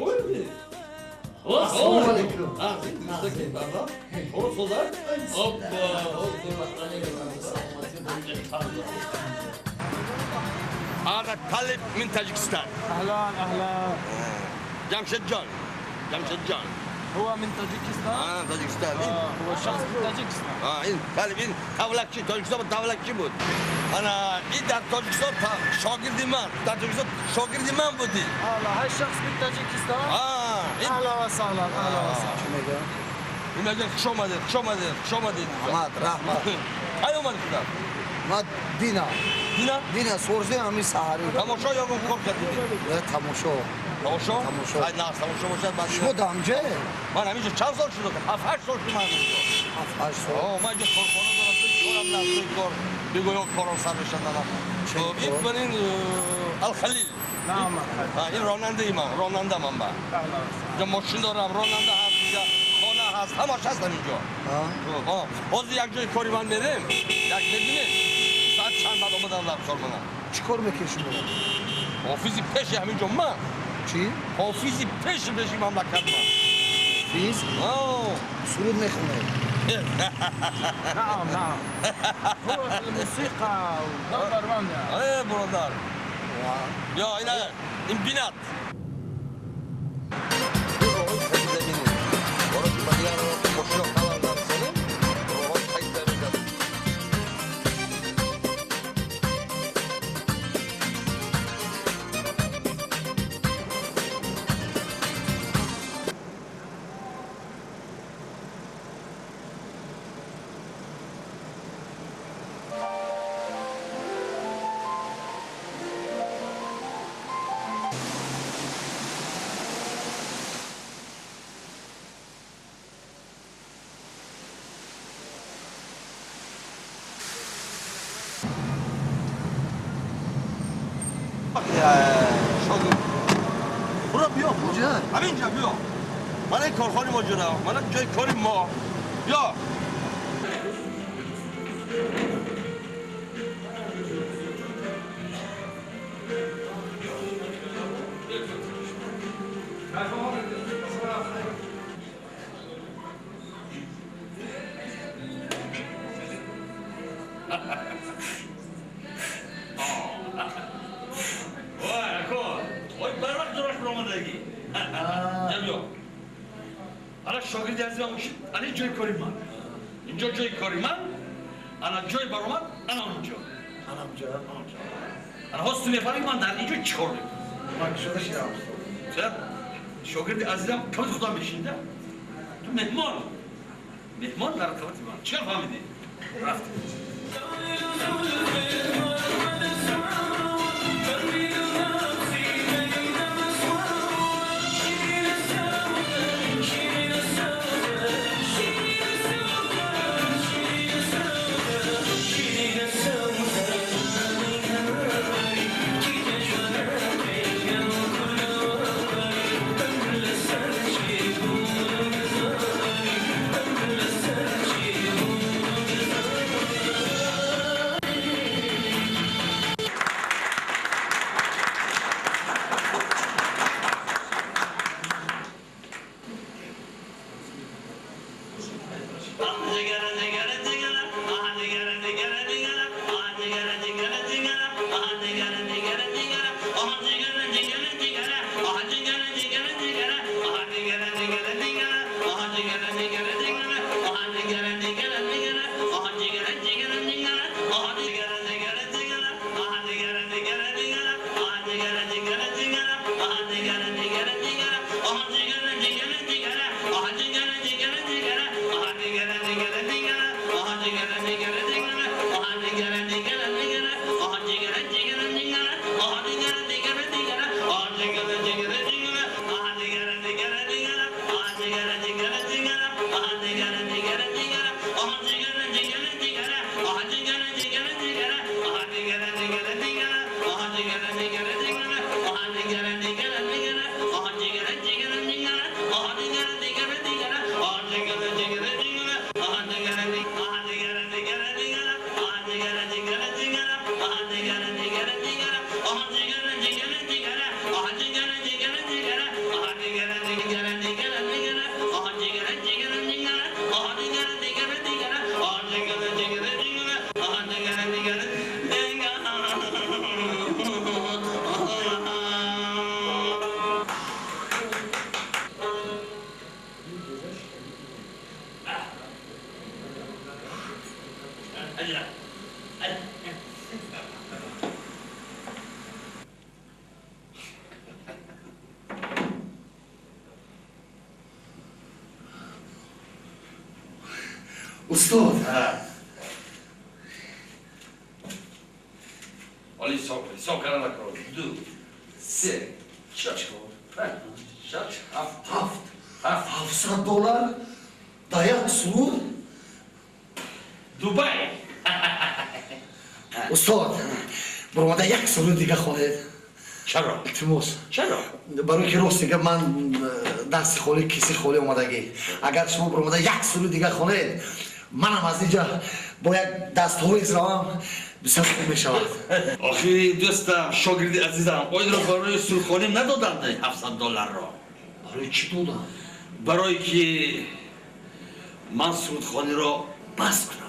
şöyle. Assalamu alaikum. Onu sozar. هذا طالب من تاجكستان. اهلا اهلا. جمشيد جان. جمشيد جان. هو من تاجيكستان؟ تاجكستان. هو شخص من تاجيكستان. این طالب این تاولکچی تاجیکستان تاولکچی بود. انا این در تاجیکستان شاگردی من. در تاجیکستان شاگردی من بودی. اهلا هاي شخص من تاجيكستان؟ این اهلا وسهلا اهلا وسهلا. این میگه خوش آمدید. رحمت. ای اومد کدام؟ ما دینا دینا سورزه همین سهاری تماشا یا کار کردی؟ تماشا تماشا؟ تماشا. ای نه تماشا باشد بعد. شما دامجه؟ من همیشه چند سال شده که 7-8 سال که من اینجا. 7-8 سال. من اینجا کارخانه دارم کارم نزدیک کار بگویا کارم سر بشن دارم. این من این الخلیل. نعم. این راننده من با. اینجا ماشین دارم راننده هست اینجا خانه هست همش هستم اینجا. باز یک جای کاری من بریم یک ببینیم ساعت چند بعد آمدم در کار منم. چی کار میکنی شما؟ حافظی پیش همینجا من. چی؟ حافظی پیش مملکت من. فیز؟ سرود میخونه. نعم نعم. هو في الموسيقى ونمبر 1 يعني. ايه برادر. یا این بینات. برو بیا کجا؟ همینجا بیا من این کارخانه ما جدا من جای کاری ما بیا شاگردی عزیزم باشید الان جای کاری من اینجا جای کاری من الان جای برام انا اونجا الان هست میفهمی من در اینجا چیکار میکنم من شده شیرم چرا شاگردی عزیزم کمی خدا میشینده تو مهمان در رقابت من چرا فهمیدی رفتی استاد حالی حساب کردن نکنم 2 3 4 5 6 7 $700 در یک سرود دبی استاد برامده یک سرود دیگه خواهید چرا؟ التماس چرا؟ برای که راست دیگه من دست خالی کسی خالی اومدگی اگر شما برامده یک سرود دیگه خواهید منم از اینجا با یک دست های ازراهم بسیار خوب می شود آخی دوستم شاگردی عزیزم این را برای سرخانیم ندادند $700 را برای چی دادم؟ برای که من سرودخانی را بس کنم